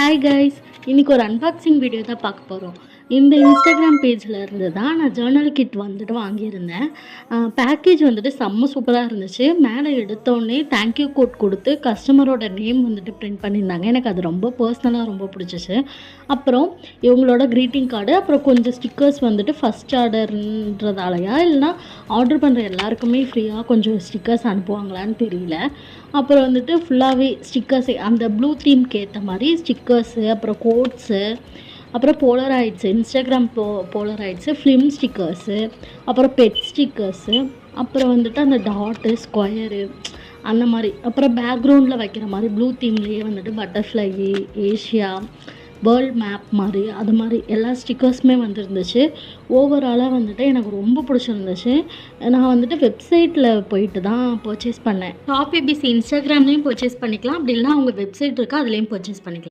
Hi guys, இன்றைக்கி ஒரு unboxing video தான் பார்க்க போகிறோம். இந்த இன்ஸ்டாகிராம் பேஜில் இருந்து தான் நான் ஜேர்னல் கிட் வந்துட்டு வாங்கியிருந்தேன். பேக்கேஜ் வந்துட்டு செம்ம சூப்பராக இருந்துச்சு. மேலே எடுத்தோடனே தேங்க்யூ கோட் கொடுத்து கஸ்டமரோட நேம் வந்துட்டு பிரிண்ட் பண்ணியிருந்தாங்க. எனக்கு அது ரொம்ப பர்சனலாக ரொம்ப பிடிச்சிச்சு. அப்புறம் இவங்களோட க்ரீட்டிங் கார்டு, அப்புறம் கொஞ்சம் ஸ்டிக்கர்ஸ் வந்துட்டு ஃபஸ்ட் ஆர்டர்ன்றதாலையா இல்லைனா ஆர்டர் பண்ணுற எல்லாருக்குமே ஃப்ரீயாக கொஞ்சம் ஸ்டிக்கர்ஸ் அனுப்புவாங்களான்னு தெரியல. அப்புறம் வந்துட்டு ஃபுல்லாகவே ஸ்டிக்கர்ஸு அந்த ப்ளூ தீம்க்கு ஏற்ற மாதிரி ஸ்டிக்கர்ஸு, அப்புறம் கோட்ஸு, அப்புறம் போலராய்ட்ஸு, இன்ஸ்டாகிராம் போலராய்ட்ஸு, ஃபிலிம் ஸ்டிக்கர்ஸு, அப்புறம் பெட் ஸ்டிக்கர்ஸு, அப்புறம் வந்துட்டு அந்த டாட்டு ஸ்கொயரு அந்த மாதிரி, அப்புறம் பேக்ரவுண்டில் வைக்கிற மாதிரி ப்ளூ தீம்லேயே வந்துட்டு பட்டர்ஃப்ளை, ஏஷியா, வேர்ல்ட் மேப் மாதிரி அது மாதிரி எல்லா ஸ்டிக்கர்ஸுமே வந்துருந்துச்சு. ஓவராலாக வந்துட்டு எனக்கு ரொம்ப பிடிச்சிருந்துச்சு. நான் வந்துட்டு வெப்சைட்டில் போயிட்டு தான் பர்ச்சேஸ் பண்ணேன். ஷாப்பிபிசி இன்ஸ்டாகிராம்லேயும் பர்ச்சேஸ் பண்ணிக்கலாம், அப்படி இல்லைனா அவங்க வெப்சைட் இருக்குது, அதுலேயும் பர்ச்சேஸ் பண்ணிக்கலாம்.